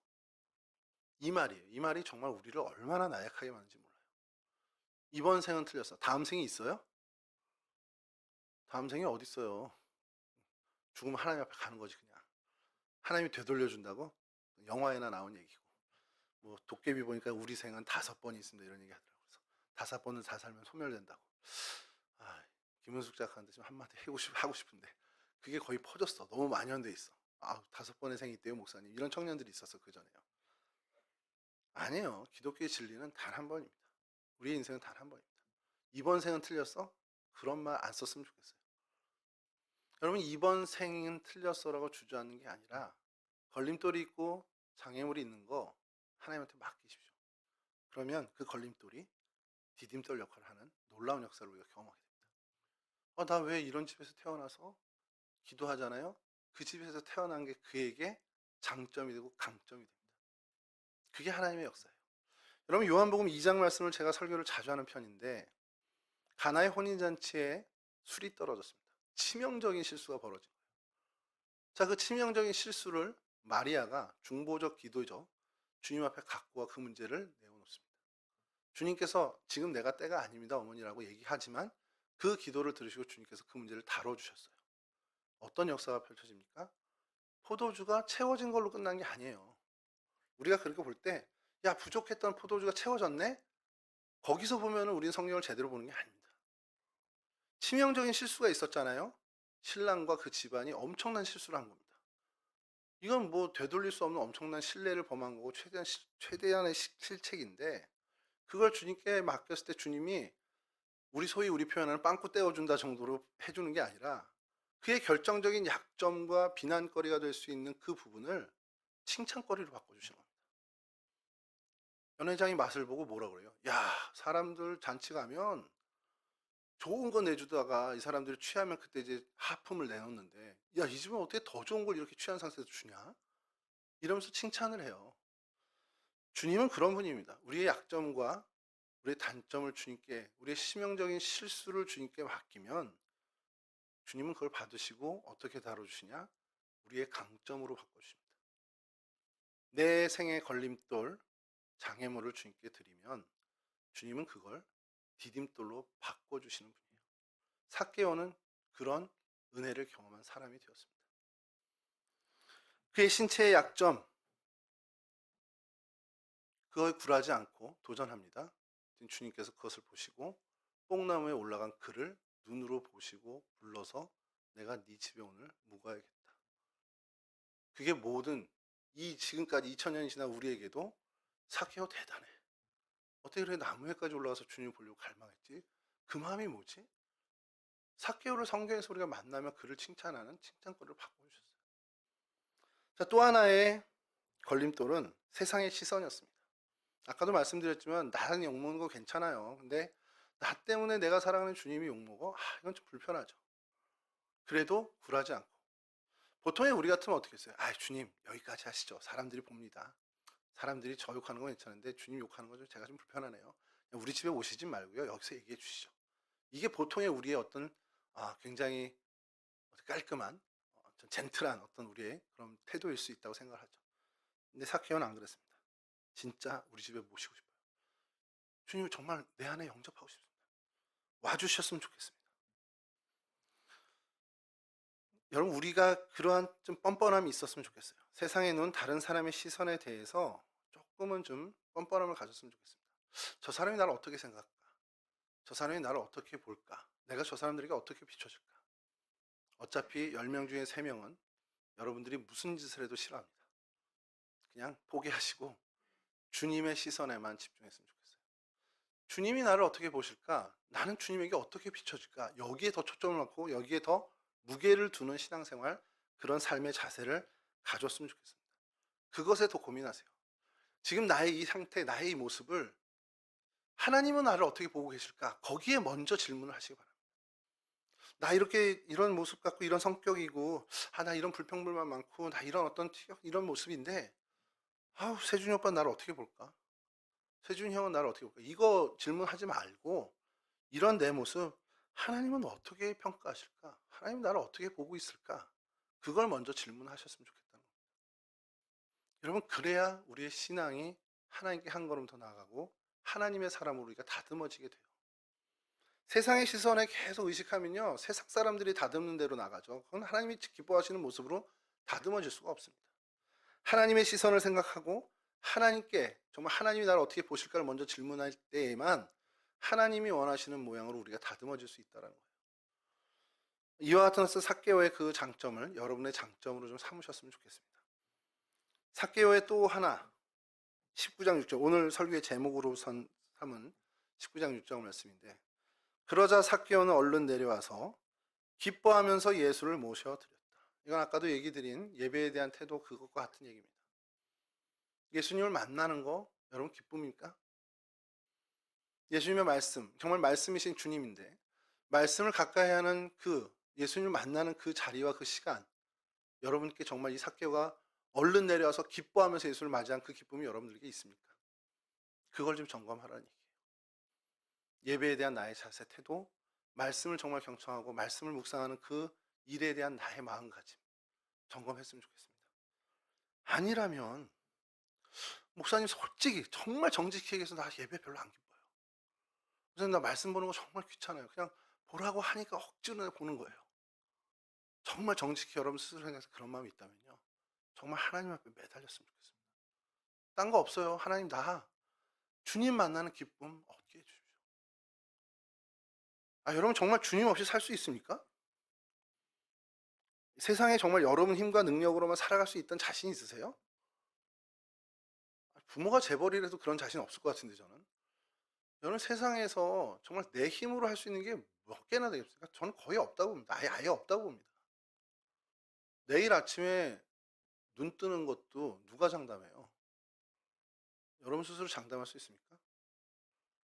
이 말이에요. 이 말이 정말 우리를 얼마나 나약하게 만드는지 몰라요. 이번 생은 틀렸어. 다음 생이 있어요? 다음 생이 어디 있어요? 죽으면 하나님 앞에 가는 거지 그냥. 하나님이 되돌려 준다고? 영화에나 나온 얘기고. 뭐 도깨비 보니까 우리 생은 5번이 있습니다 이런 얘기 하더라고요. 그래서 5번을 다 살면 소멸된다고. 아, 김은숙 작가한테 좀 한마디 하고 싶은데 그게 거의 퍼졌어. 너무 만연돼 있어. 5번의 생이 있대요 목사님. 이런 청년들이 있었어 그 전에요. 아니에요. 기독교의 진리는 단 한 번입니다. 우리의 인생은 단 한 번입니다. 이번 생은 틀렸어? 그런 말 안 썼으면 좋겠어요. 여러분 이번 생은 틀렸어라고 주저앉는 게 아니라 걸림돌이 있고 장애물이 있는 거 하나님한테 맡기십시오. 그러면 그 걸림돌이 디딤돌 역할을 하는 놀라운 역사를 우리가 경험하게 됩니다. 나 왜 이런 집에서 태어나서 기도하잖아요. 그 집에서 태어난 게 그에게 장점이 되고 강점이 됩니다. 그게 하나님의 역사예요. 여러분 요한복음 2장 말씀을 제가 설교를 자주 하는 편인데 가나의 혼인잔치에 술이 떨어졌습니다. 치명적인 실수가 벌어진 거예요. 자, 그 치명적인 실수를 마리아가 중보적 기도죠. 주님 앞에 갖고 와 그 문제를 내어놓습니다. 주님께서 지금 내가 때가 아닙니다 어머니라고 얘기하지만 그 기도를 들으시고 주님께서 그 문제를 다뤄주셨어요. 어떤 역사가 펼쳐집니까? 포도주가 채워진 걸로 끝난 게 아니에요. 우리가 그렇게 볼 때 야 부족했던 포도주가 채워졌네? 거기서 보면 우리는 성경을 제대로 보는 게 아닙니다. 치명적인 실수가 있었잖아요. 신랑과 그 집안이 엄청난 실수를 한 겁니다. 이건 뭐 되돌릴 수 없는 엄청난 신뢰를 범한 거고 최대한의 실책인데 그걸 주님께 맡겼을 때 주님이 소위 우리 표현하는 빵꾸 떼어준다 정도로 해주는 게 아니라 그의 결정적인 약점과 비난거리가 될 수 있는 그 부분을 칭찬거리로 바꿔주시는 겁니다. 연회장이 맛을 보고 뭐라 그래요? 야 사람들 잔치 가면 좋은 거 내주다가 이 사람들이 취하면 그때 이제 하품을 내놓는데 야 이 집은 어떻게 더 좋은 걸 이렇게 취한 상태에서 주냐? 이러면서 칭찬을 해요. 주님은 그런 분입니다. 우리의 약점과 우리의 단점을 주님께, 우리의 치명적인 실수를 주님께 맡기면 주님은 그걸 받으시고 어떻게 다뤄주시냐? 우리의 강점으로 바꿔주십니다. 내 생의 걸림돌, 장애물을 주님께 드리면 주님은 그걸 디딤돌로 바꿔주시는 분이에요. 삭개오는 그런 은혜를 경험한 사람이 되었습니다. 그의 신체의 약점, 그거에 굴하지 않고 도전합니다. 주님께서 그것을 보시고 뽕나무에 올라간 그를 눈으로 보시고 불러서 내가 네 집에 오늘 묵어야겠다. 그게 모든 이 지금까지 2000년이 지난 우리에게도 삭개오 대단해. 어떻게 그렇게 나무에까지 올라가서 주님 보려고 갈망했지? 그 마음이 뭐지? 삭개오를 성경에서 우리가 만나면 그를 칭찬하는 칭찬거리를 바꿔주셨어요. 자, 또 하나의 걸림돌은 세상의 시선이었습니다. 아까도 말씀드렸지만 나는 욕먹는 거 괜찮아요. 근데 나 때문에 내가 사랑하는 주님이 욕먹어? 이건 좀 불편하죠. 그래도 굴하지 않고 보통의 우리 같으면 어떻게 했어요? 주님 여기까지 하시죠. 사람들이 봅니다. 사람들이 저 욕하는 건 괜찮은데 주님 욕하는 건 좀 제가 좀 불편하네요. 그냥 우리 집에 오시지 말고요. 여기서 얘기해 주시죠. 이게 보통의 우리의 어떤 굉장히 깔끔한 좀 젠틀한 어떤 우리의 그런 태도일 수 있다고 생각을 하죠. 근데 삭개오는 안 그랬습니다. 진짜 우리 집에 모시고 싶어요. 주님 정말 내 안에 영접하고 싶습니다. 와주셨으면 좋겠습니다. 여러분 우리가 그러한 좀 뻔뻔함이 있었으면 좋겠어요. 세상에 놓은 다른 사람의 시선에 대해서 조금은 좀 뻔뻔함을 가졌으면 좋겠습니다. 저 사람이 나를 어떻게 생각할까? 저 사람이 나를 어떻게 볼까? 내가 저 사람들에게 어떻게 비춰질까? 어차피 10명 중에 3명은 여러분들이 무슨 짓을 해도 싫어합니다. 그냥 포기하시고 주님의 시선에만 집중했으면 좋겠어요. 주님이 나를 어떻게 보실까? 나는 주님에게 어떻게 비춰질까? 여기에 더 초점을 놓고 여기에 더 무게를 두는 신앙생활, 그런 삶의 자세를 가졌으면 좋겠습니다. 그것에 더 고민하세요. 지금 나의 이 상태, 나의 이 모습을 하나님은 나를 어떻게 보고 계실까? 거기에 먼저 질문을 하시기 바랍니다. 나 이렇게 이런 모습 갖고 이런 성격이고 나 이런 불평불만 많고 나 이런 어떤 이런 모습인데 세준이 오빠 나를 어떻게 볼까? 세준이 형은 나를 어떻게 볼까? 이거 질문하지 말고 이런 내 모습 하나님은 어떻게 평가하실까? 하나님 나를 어떻게 보고 있을까? 그걸 먼저 질문하셨으면 좋겠다는 겁니다. 여러분 그래야 우리의 신앙이 하나님께 한 걸음 더 나아가고 하나님의 사람으로 우리가 다듬어지게 돼요. 세상의 시선에 계속 의식하면요 세상 사람들이 다듬는 대로 나가죠. 그건 하나님이 기뻐하시는 모습으로 다듬어질 수가 없습니다. 하나님의 시선을 생각하고 하나님께 정말 하나님이 나를 어떻게 보실까를 먼저 질문할 때에만 하나님이 원하시는 모양으로 우리가 다듬어질 수 있다는 거예요. 이와 같은 삭개오의 그 장점을 여러분의 장점으로 좀 삼으셨으면 좋겠습니다. 삭개오의 또 하나 19장 6절 오늘 설교의 제목으로 삼은 19장 6절 말씀인데 그러자 삭개오는 얼른 내려와서 기뻐하면서 예수를 모셔드렸다. 이건 아까도 얘기 드린 예배에 대한 태도 그것과 같은 얘기입니다. 예수님을 만나는 거 여러분 기쁨입니까? 예수님의 말씀, 정말 말씀이신 주님인데 말씀을 가까이 하는 그 예수님을 만나는 그 자리와 그 시간 여러분께 정말 이 삭개오가 얼른 내려와서 기뻐하면서 예수를 맞이한 그 기쁨이 여러분들에게 있습니까? 그걸 좀 점검하라는 얘기예요. 예배에 대한 나의 자세, 태도, 말씀을 정말 경청하고 말씀을 묵상하는 그 일에 대한 나의 마음가짐 점검했으면 좋겠습니다. 아니라면 목사님 솔직히 정말 정직히 얘기해서 나 예배 별로 안 기뻐요. 목사님 나 말씀 보는 거 정말 귀찮아요. 그냥 보라고 하니까 억지로 보는 거예요. 정말 정직히 여러분 스스로 생각해서 그런 마음이 있다면요. 정말 하나님 앞에 매달렸으면 좋겠습니다. 딴 거 없어요. 하나님 나 주님 만나는 기쁨 얻게 해주십시오. 여러분 정말 주님 없이 살 수 있습니까? 세상에 정말 여러분 힘과 능력으로만 살아갈 수 있던 자신 있으세요? 부모가 재벌이라도 그런 자신 없을 것 같은데 저는. 여러분 세상에서 정말 내 힘으로 할 수 있는 게 몇 개나 되겠습니까? 저는 거의 없다고 봅니다. 아예 없다고 봅니다. 내일 아침에 눈 뜨는 것도 누가 장담해요? 여러분 스스로 장담할 수 있습니까?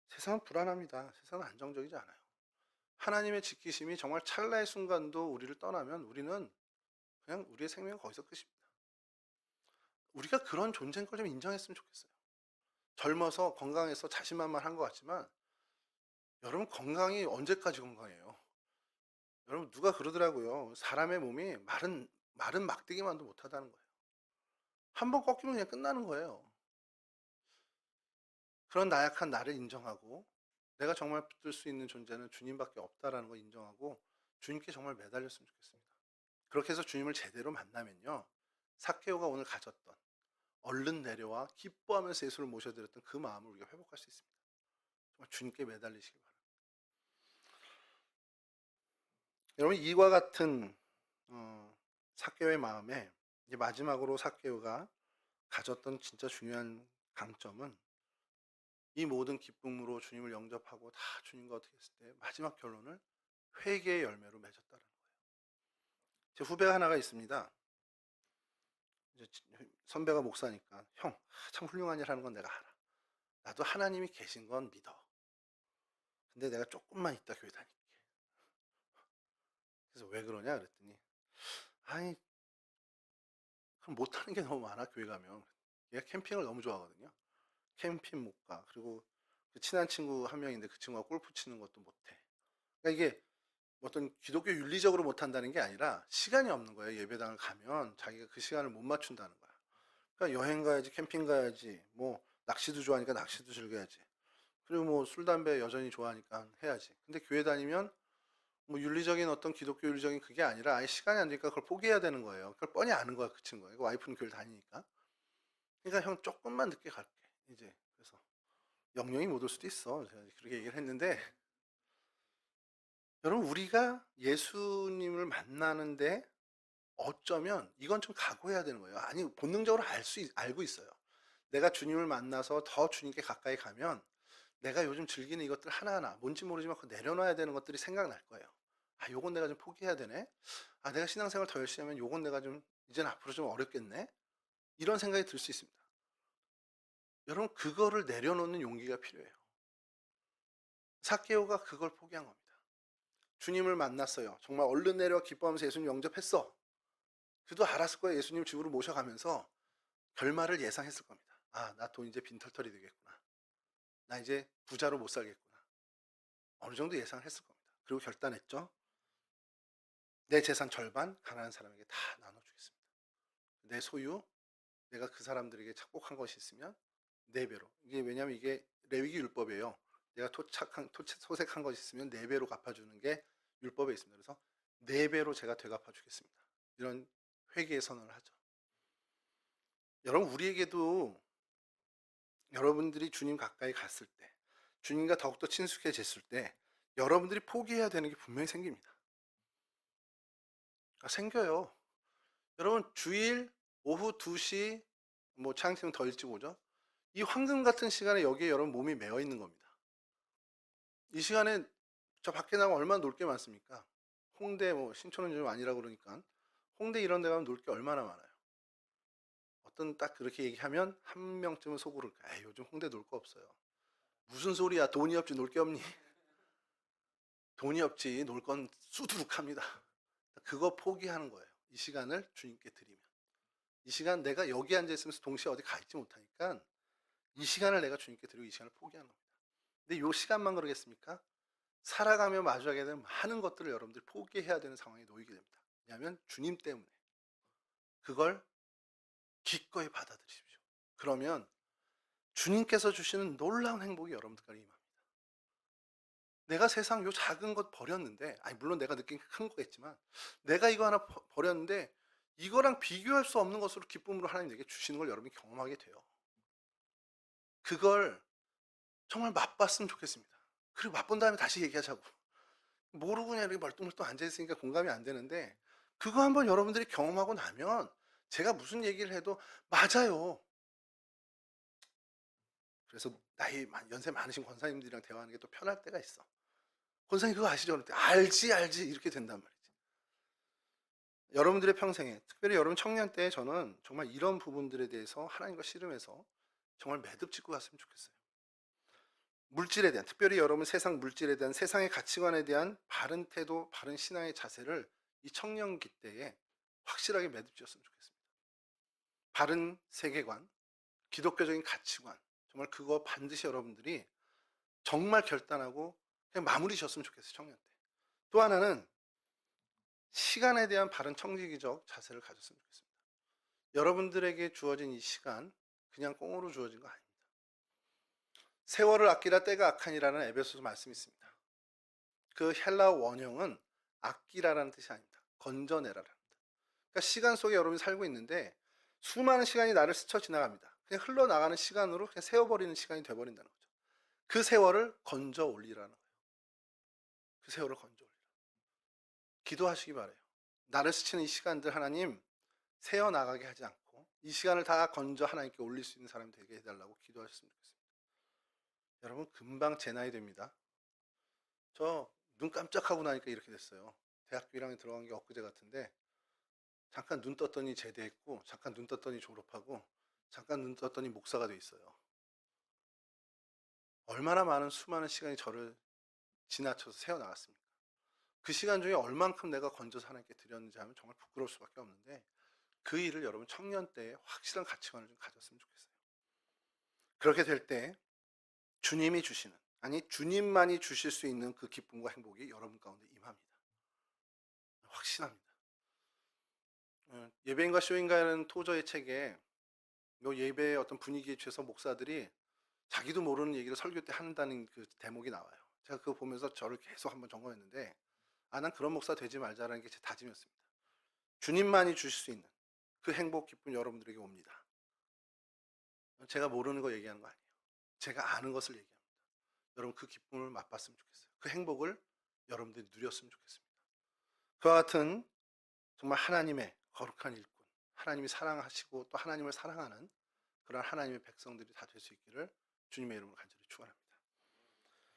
세상은 불안합니다. 세상은 안정적이지 않아요. 하나님의 지키심이 정말 찰나의 순간도 우리를 떠나면 우리는 그냥 우리의 생명은 거기서 끝입니다. 우리가 그런 존재인 걸 좀 인정했으면 좋겠어요. 젊어서 건강해서 자신만만한 것 같지만 여러분 건강이 언제까지 건강해요? 여러분 누가 그러더라고요. 사람의 몸이 마른 막대기만도 못하다는 거예요. 한 번 꺾이면 그냥 끝나는 거예요. 그런 나약한 나를 인정하고 내가 정말 붙들 수 있는 존재는 주님밖에 없다라는 걸 인정하고 주님께 정말 매달렸으면 좋겠습니다. 그렇게 해서 주님을 제대로 만나면요. 삭개오가 오늘 가졌던 얼른 내려와 기뻐하면서 예수를 모셔드렸던 그 마음을 우리가 회복할 수 있습니다. 정말 주님께 매달리시기 바랍니다. 여러분 이와 같은 삭개오의 마음에 이제 마지막으로 삭개오가 가졌던 진짜 중요한 강점은 이 모든 기쁨으로 주님을 영접하고 다 주님과 어떻게 했을 때 마지막 결론을 회개의 열매로 맺었다는 거예요. 제 후배가 하나가 있습니다. 이제 선배가 목사니까 형, 참 훌륭한 일 하는 건 내가 알아. 나도 하나님이 계신 건 믿어. 근데 내가 조금만 있다 교회 다닐게. 그래서 왜 그러냐 그랬더니 아니 그럼 못하는 게 너무 많아 교회 가면. 얘가 캠핑을 너무 좋아하거든요. 캠핑 못 가. 그리고 그 친한 친구 한 명인데 그 친구가 골프 치는 것도 못해. 그러니까 이게 어떤 기독교 윤리적으로 못한다는 게 아니라 시간이 없는 거예요. 예배당을 가면 자기가 그 시간을 못 맞춘다는 거야. 그러니까 여행 가야지, 캠핑 가야지, 뭐 낚시도 좋아하니까 낚시도 즐겨야지. 그리고 뭐 술, 담배 여전히 좋아하니까 해야지. 근데 교회 다니면 뭐 윤리적인 어떤 기독교 윤리적인 그게 아니라 아예 시간이 안 되니까 그걸 포기해야 되는 거예요. 그걸 뻔히 아는 거야, 그 친구가. 이거 와이프는 교회를 다니니까. 그러니까 형 조금만 늦게 갈게. 이제 그래서 영영이 못 올 수도 있어. 제가 그렇게 얘기를 했는데 여러분 우리가 예수님을 만나는데 어쩌면 이건 좀 각오해야 되는 거예요. 아니 본능적으로 알고 있어요. 내가 주님을 만나서 더 주님께 가까이 가면 내가 요즘 즐기는 이것들 하나하나 뭔지 모르지만 그 내려놔야 되는 것들이 생각날 거예요. 아, 요건 내가 좀 포기해야 되네. 아, 내가 신앙생활 더 열심히 하면 요건 내가 좀 이제는 앞으로 좀 어렵겠네. 이런 생각이 들 수 있습니다. 여러분 그거를 내려놓는 용기가 필요해요. 삭개오가 그걸 포기한 겁니다. 주님을 만났어요. 정말 얼른 내려와 기뻐하면서 예수님 영접했어. 그도 알았을 거예요. 예수님 집으로 모셔가면서 결말을 예상했을 겁니다. 아, 나 돈 이제 빈털털이 되겠구나. 나 이제 부자로 못 살겠구나. 어느 정도 예상을 했을 겁니다. 그리고 결단했죠. 내 재산 절반 가난한 사람에게 다 나눠주겠습니다. 내 소유, 내가 그 사람들에게 착복한 것이 있으면 4배로. 이게 왜냐하면 이게 레위기 율법이에요. 내가 토색한 것이 있으면 4배로 갚아주는 게 율법에 있습니다. 그래서 4배로 제가 되갚아주겠습니다. 이런 회개의 선언을 하죠. 여러분 우리에게도 여러분들이 주님 가까이 갔을 때, 주님과 더욱더 친숙해졌을 때 여러분들이 포기해야 되는 게 분명히 생깁니다. 생겨요. 여러분 주일 오후 2시 뭐 차양팀은 더 일찍 오죠. 이 황금 같은 시간에 여기에 여러분 몸이 매어 있는 겁니다. 이 시간에 저 밖에 나가면 얼마나 놀 게 많습니까? 홍대 뭐 신촌은 좀 아니라 그러니까 홍대 이런 데 가면 놀 게 얼마나 많아요. 어떤 딱 그렇게 얘기하면 한 명쯤은 속으로 아, 요즘 홍대 놀 거 없어요. 무슨 소리야? 돈이 없지 놀 게 없니? 돈이 없지 놀 건 수두룩합니다. 그거 포기하는 거예요. 이 시간을 주님께 드리면. 이 시간 내가 여기 앉아 있으면서 동시에 어디 가 있지 못하니까 이 시간을 내가 주님께 드리고 이 시간을 포기하는 겁니다. 근데 이 시간만 그러겠습니까? 살아가며 마주하게 되는 많은 것들을 여러분들이 포기해야 되는 상황에 놓이게 됩니다. 왜냐하면 주님 때문에. 그걸 기꺼이 받아들이십시오. 그러면 주님께서 주시는 놀라운 행복이 여러분들까지 임합니다. 내가 세상 요 작은 것 버렸는데, 아니 물론 내가 느낀 게 큰 거겠지만 내가 이거 하나 버렸는데 이거랑 비교할 수 없는 것으로 기쁨으로 하나님 내게 주시는 걸 여러분이 경험하게 돼요. 그걸 정말 맛봤으면 좋겠습니다. 그리고 맛본 다음에 다시 얘기하자고. 모르고 그냥 이렇게 멀뚱멀뚱 앉아있으니까 공감이 안 되는데 그거 한번 여러분들이 경험하고 나면 제가 무슨 얘기를 해도 맞아요. 그래서 연세 많으신 권사님들이랑 대화하는 게 또 편할 때가 있어. 권사님 그거 아시죠? 그럴 때 알지 이렇게 된단 말이지. 여러분들의 평생에 특별히 여러분 청년 때 저는 정말 이런 부분들에 대해서 하나님과 씨름해서 정말 매듭 짓고 갔으면 좋겠어요. 물질에 대한, 특별히 여러분 세상 물질에 대한, 세상의 가치관에 대한 바른 태도, 바른 신앙의 자세를 이 청년기 때에 확실하게 매듭 지었으면 좋겠습니다. 바른 세계관, 기독교적인 가치관, 정말 그거 반드시 여러분들이 정말 결단하고 그냥 마무리 지었으면 좋겠어요, 청년 때. 또 하나는 시간에 대한 바른 청지기적 자세를 가졌으면 좋겠습니다. 여러분들에게 주어진 이 시간 그냥 꽁으로 주어진 거 아닙니다. 세월을 아끼라 때가 악하니라는 에베소서 말씀이 있습니다. 그 헬라어 원형은 아끼라라는 뜻이 아닙니다. 건져내라라는 뜻. 그러니까 시간 속에 여러분이 살고 있는데 수많은 시간이 나를 스쳐 지나갑니다. 그냥 흘러나가는 시간으로 그냥 세워버리는 시간이 돼버린다는 거죠. 그 세월을 건져 올리라는 거예요. 그 세월을 건져 올리라. 기도하시기 바래요. 나를 스치는 이 시간들 하나님 새어나가게 하지 않고 이 시간을 다 건져 하나님께 올릴 수 있는 사람이 되게 해달라고 기도하셨으면 좋겠습니다. 여러분 금방 제 나이 됩니다. 저 눈 깜짝하고 나니까 이렇게 됐어요. 대학교 1학년 들어간 게 엊그제 같은데 잠깐 눈 떴더니 제대했고 잠깐 눈 떴더니 졸업하고 잠깐 눈 떴더니 목사가 돼 있어요. 얼마나 많은 수많은 시간이 저를 지나쳐서 새어나갔습니까? 그 시간 중에 얼만큼 내가 건져서 하나님께 드렸는지 하면 정말 부끄러울 수밖에 없는데 그 일을 여러분 청년 때에 확실한 가치관을 좀 가졌으면 좋겠어요. 그렇게 될 때 주님이 주시는, 아니 주님만이 주실 수 있는 그 기쁨과 행복이 여러분 가운데 임합니다. 확신합니다. 예배인가 쇼인가라는 토저의 책에 요 예배의 어떤 분위기에 취해서 목사들이 자기도 모르는 얘기를 설교 때 한다는 그 대목이 나와요. 제가 그거 보면서 저를 계속 한번 점검했는데, 난 그런 목사 되지 말자라는 게 제 다짐이었습니다. 주님만이 주실 수 있는 그 행복, 기쁨 여러분들에게 옵니다. 제가 모르는 거 얘기하는 거 아니에요. 제가 아는 것을 얘기합니다. 여러분 그 기쁨을 맛봤으면 좋겠어요. 그 행복을 여러분들이 누렸으면 좋겠습니다. 그와 같은 정말 하나님의 거룩한 일꾼, 하나님이 사랑하시고 또 하나님을 사랑하는 그런 하나님의 백성들이 다 될 수 있기를 주님의 이름으로 간절히 축원합니다.